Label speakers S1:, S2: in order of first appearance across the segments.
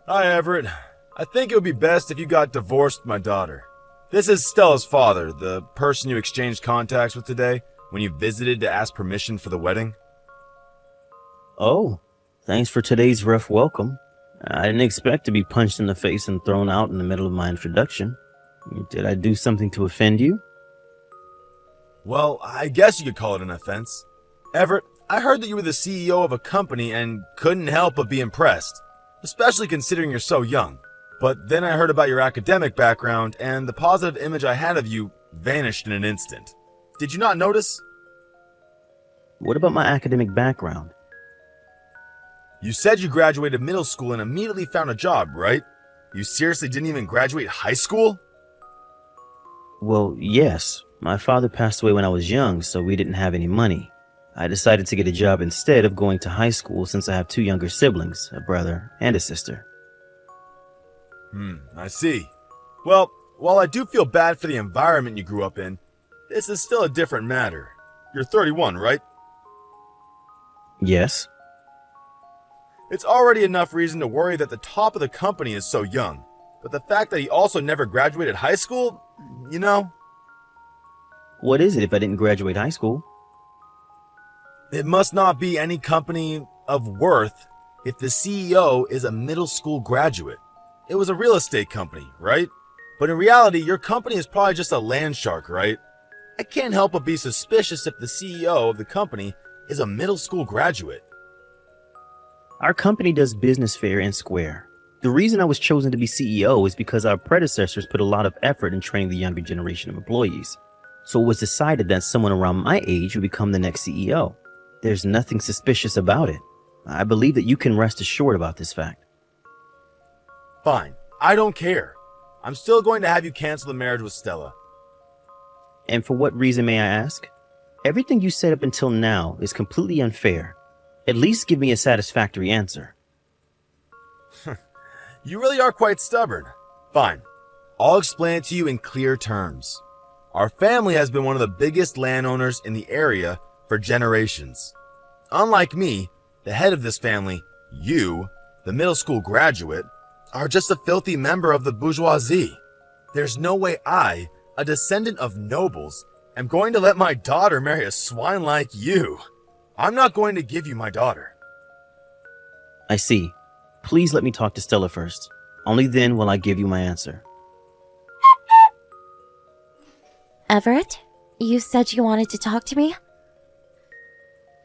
S1: Hi, Everett. I think it would be best if you got divorced with my daughter. This is Stella's father, the person you exchanged contacts with today when you visited to ask permission for the wedding.
S2: Oh, thanks for today's rough welcome. I didn't expect to be punched in the face and thrown out in the middle of my introduction. Did I do something to offend you?
S1: Well, I guess you could call it an offense. Everett, I heard that you were the CEO of a company and couldn't help but be impressed, especially considering you're so young. But then I heard about your academic background, and the positive image I had of you vanished in an instant. Did you not notice?
S2: What about my academic background?
S1: You said you graduated middle school and immediately found a job, right? You seriously didn't even graduate high school?
S2: Well, yes. My father passed away when I was young, so we didn't have any money. I decided to get a job instead of going to high school since I have two younger siblings, a brother and a sister.
S1: I see. Well, while I do feel bad for the environment you grew up in, this is still a different matter. You're 31, right?
S2: Yes.
S1: It's already enough reason to worry that the top of the company is so young. But the fact that he also never graduated high school, you know?
S2: What is it if I didn't graduate high school?
S1: It must not be any company of worth if the CEO is a middle school graduate. It was a real estate company, right? But in reality, your company is probably just a land shark, right? I can't help but be suspicious if the CEO of the company is a middle school graduate.
S2: Our company does business fair and square. The reason I was chosen to be CEO is because our predecessors put a lot of effort in training the younger generation of employees. So it was decided that someone around my age would become the next CEO. There's nothing suspicious about it. I believe that you can rest assured about this fact.
S1: Fine, I don't care. I'm still going to have you cancel the marriage with Stella.
S2: And for what reason, may I ask? Everything you said up until now is completely unfair. At least give me a satisfactory answer.
S1: You really are quite stubborn. Fine, I'll explain it to you in clear terms. Our family has been one of the biggest landowners in the area for generations. Unlike me, the head of this family, you, the middle school graduate, are just a filthy member of the bourgeoisie. There's no way I, a descendant of nobles, am going to let my daughter marry a swine like you. I'm not going to give you my daughter.
S2: I see. Please let me talk to Stella first. Only then will I give you my answer.
S3: Everett, you said you wanted to talk to me?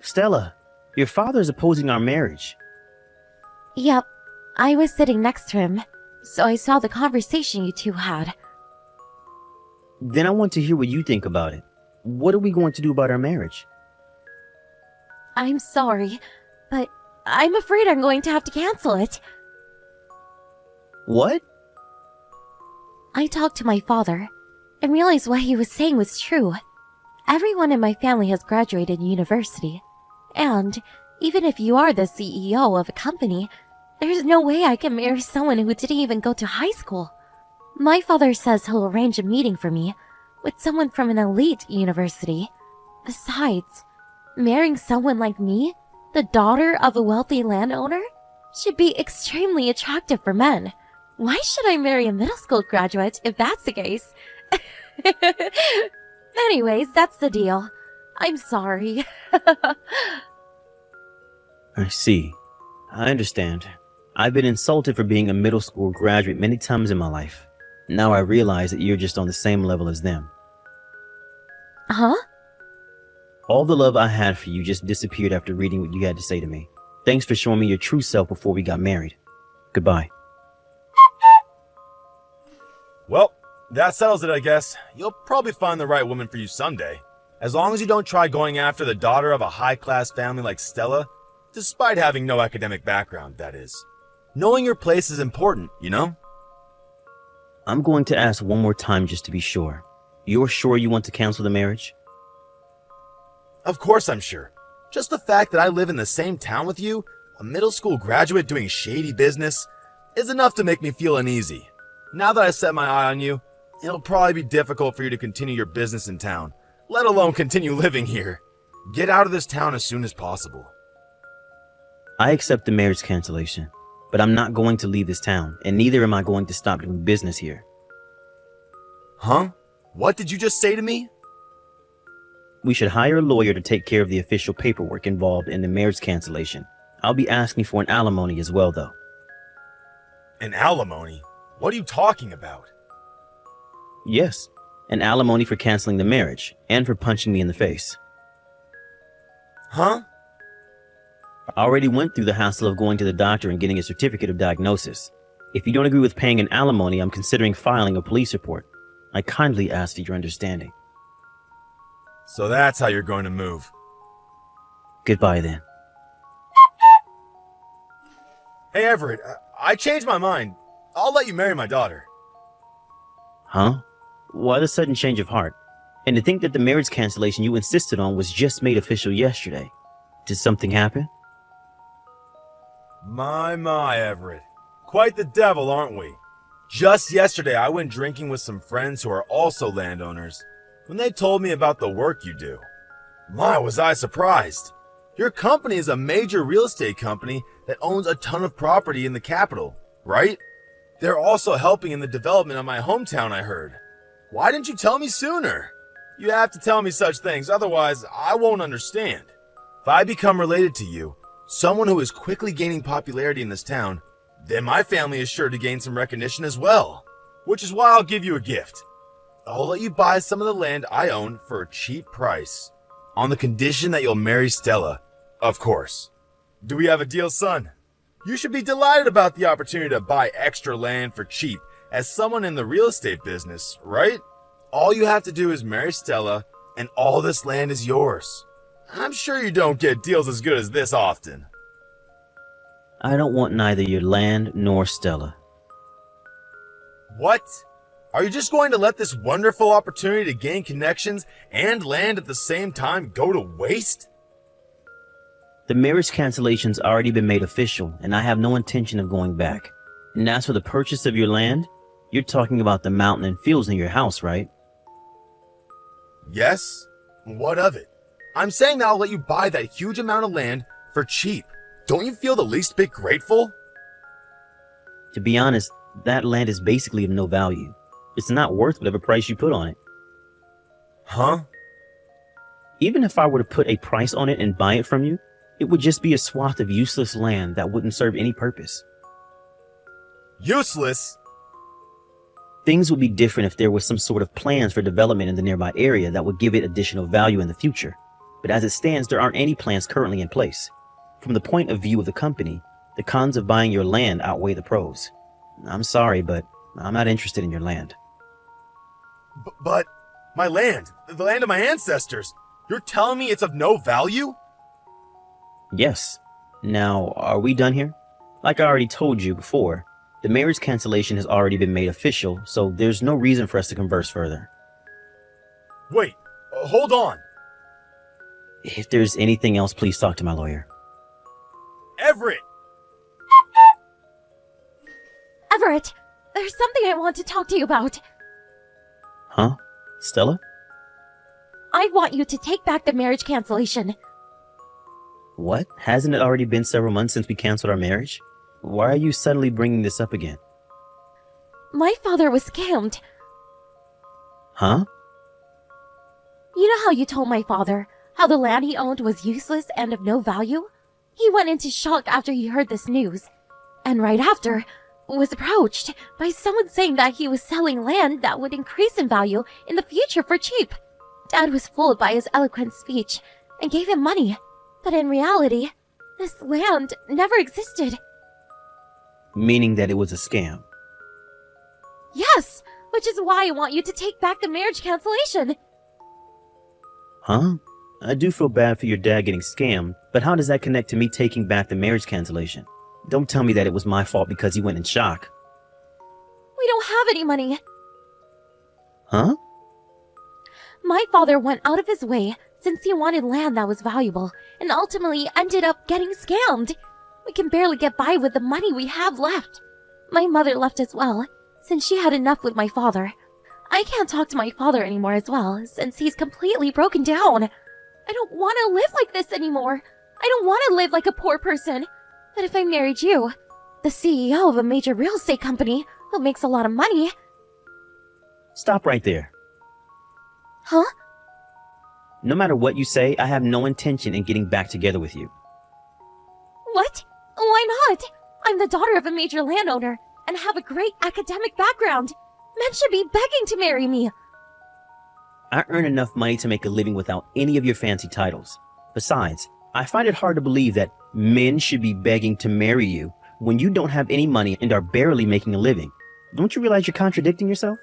S2: Stella, your father is opposing our marriage.
S3: Yep, I was sitting next to him, so I saw the conversation you two had.
S2: Then I want to hear what you think about it. What are we going to do about our marriage?
S3: I'm sorry, but I'm afraid I'm going to have to cancel it.
S2: What?
S3: I talked to my father and realized what he was saying was true. Everyone in my family has graduated university, and even if you are the CEO of a company, there's no way I can marry someone who didn't even go to high school. My father says he'll arrange a meeting for me with someone from an elite university. Besides, marrying someone like me, the daughter of a wealthy landowner, should be extremely attractive for men. Why should I marry a middle school graduate if that's the case? Anyways, that's the deal. I'm sorry.
S2: I see. I understand. I've been insulted for being a middle school graduate many times in my life. Now I realize that you're just on the same level as them.
S3: Huh?
S2: All the love I had for you just disappeared after reading what you had to say to me. Thanks for showing me your true self before we got married. Goodbye.
S1: Well, that settles it, I guess. You'll probably find the right woman for you someday. As long as you don't try going after the daughter of a high-class family like Stella, despite having no academic background, that is. Knowing your place is important, you know?
S2: I'm going to ask one more time just to be sure. You're sure you want to cancel the marriage?
S1: Of course I'm sure. Just the fact that I live in the same town with you, a middle school graduate doing shady business, is enough to make me feel uneasy. Now that I set my eye on you, it'll probably be difficult for you to continue your business in town, let alone continue living here. Get out of this town as soon as possible.
S2: I accept the marriage cancellation. but I'm not going to leave this town, and neither am I going to stop doing business here.
S1: Huh? What did you just say to me?
S2: We should hire a lawyer to take care of the official paperwork involved in the marriage cancellation. I'll be asking for an alimony as well, though.
S1: An alimony? What are you talking about?
S2: Yes, an alimony for canceling the marriage and for punching me in the face.
S1: Huh?
S2: I already went through the hassle of going to the doctor and getting a certificate of diagnosis. If you don't agree with paying an alimony, I'm considering filing a police report. I kindly ask for your understanding.
S1: So that's how you're going to move.
S2: Goodbye then.
S1: Hey Everett, I changed my mind. I'll let you marry my daughter.
S2: Huh? Why the sudden change of heart? And to think that the marriage cancellation you insisted on was just made official yesterday. Did something happen?
S1: My, Everett. Quite the devil, aren't we? Just yesterday, I went drinking with some friends who are also landowners when they told me about the work you do. My, was I surprised. Your company is a major real estate company that owns a ton of property in the capital, right? They're also helping in the development of my hometown, I heard. Why didn't you tell me sooner? You have to tell me such things, otherwise I won't understand. If I become related to you, someone who is quickly gaining popularity in this town, then my family is sure to gain some recognition as well. Which is why I'll give you a gift. I'll let you buy some of the land I own for a cheap price. On the condition that you'll marry Stella, of course. Do we have a deal, son? You should be delighted about the opportunity to buy extra land for cheap as someone in the real estate business, right? All you have to do is marry Stella, and all this land is yours. I'm sure you don't get deals as good as this often.
S2: I don't want neither your land nor Stella.
S1: What? Are you just going to let this wonderful opportunity to gain connections and land at the same time go to waste?
S2: The marriage cancellation's already been made official, and I have no intention of going back. And as for the purchase of your land, you're talking about the mountain and fields near your house, right?
S1: Yes? What of it? I'm saying that I'll let you buy that huge amount of land for cheap. Don't you feel the least bit grateful?
S2: To be honest, that land is basically of no value. It's not worth whatever price you put on it.
S1: Huh?
S2: Even if I were to put a price on it and buy it from you, it would just be a swath of useless land that wouldn't serve any purpose.
S1: Useless?
S2: Things would be different if there was some sort of plans for development in the nearby area that would give it additional value in the future. But as it stands, there aren't any plans currently in place. From the point of view of the company, the cons of buying your land outweigh the pros. I'm sorry, but I'm not interested in your land.
S1: But my land, the land of my ancestors, you're telling me it's of no value?
S2: Yes. Now, are we done here? Like I already told you before, the marriage cancellation has already been made official, so there's no reason for us to converse further.
S1: Wait, hold on.
S2: If there's anything else, please talk to my lawyer.
S1: Everett!
S3: Everett, there's something I want to talk to you about.
S2: Huh? Stella?
S3: I want you to take back the marriage cancellation.
S2: What? Hasn't it already been several months since we canceled our marriage? Why are you suddenly bringing this up again?
S3: My father was scammed.
S2: Huh?
S3: You know how you told my father how the land he owned was useless and of no value? He went into shock after he heard this news. And right after, was approached by someone saying that he was selling land that would increase in value in the future for cheap. Dad was fooled by his eloquent speech and gave him money. But in reality, this land never existed.
S2: Meaning that it was a scam.
S3: Yes, which is why I want you to take back the marriage cancellation.
S2: Huh? I do feel bad for your dad getting scammed, but how does that connect to me taking back the marriage cancellation? Don't tell me that it was my fault because he went in shock.
S3: We don't have any money.
S2: Huh?
S3: My father went out of his way since he wanted land that was valuable and ultimately ended up getting scammed. We can barely get by with the money we have left. My mother left as well, since she had enough with my father. I can't talk to my father anymore as well, since he's completely broken down. I don't want to live like this anymore. I don't want to live like a poor person. But if I married you, the CEO of a major real estate company who makes a lot of money.
S2: Stop right there.
S3: Huh?
S2: No matter what you say, I have no intention in getting back together with you.
S3: What? Why not? I'm the daughter of a major landowner and have a great academic background. Men should be begging to marry me.
S2: I earn enough money to make a living without any of your fancy titles. Besides, I find it hard to believe that men should be begging to marry you when you don't have any money and are barely making a living. Don't you realize you're contradicting yourself?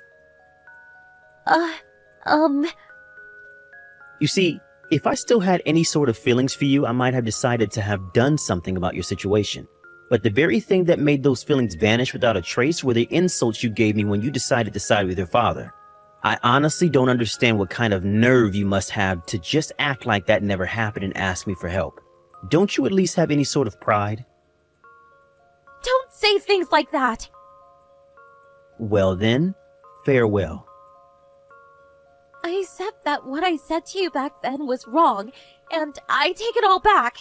S2: You see, if I still had any sort of feelings for you, I might have decided to have done something about your situation. But the very thing that made those feelings vanish without a trace were the insults you gave me when you decided to side with your father. I honestly don't understand what kind of nerve you must have to just act like that never happened and ask me for help. Don't you at least have any sort of pride?
S3: Don't say things like that.
S2: Well then, farewell.
S3: I accept that what I said to you back then was wrong, and I take it all back.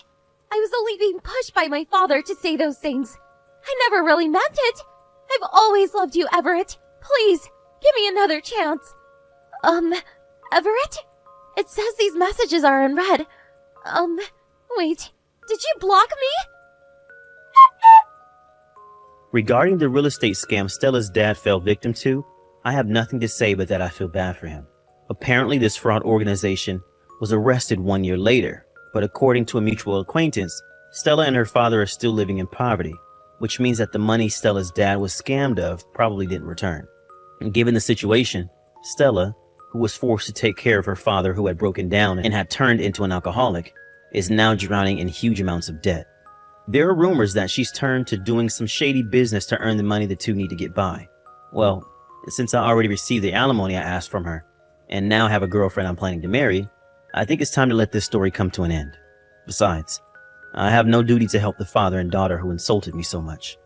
S3: I was only being pushed by my father to say those things. I never really meant it. I've always loved you, Everett. Please, give me another chance. Everett? It says these messages are unread. Wait, did you block me?
S2: Regarding the real estate scam Stella's dad fell victim to, I have nothing to say but that I feel bad for him. Apparently, this fraud organization was arrested 1 year later, but according to a mutual acquaintance, Stella and her father are still living in poverty, which means that the money Stella's dad was scammed of probably didn't return. And given the situation, Stella, who was forced to take care of her father who had broken down and had turned into an alcoholic, is now drowning in huge amounts of debt. There are rumors that she's turned to doing some shady business to earn the money the two need to get by. Well, since I already received the alimony I asked from her, and now have a girlfriend I'm planning to marry, I think it's time to let this story come to an end. Besides, I have no duty to help the father and daughter who insulted me so much.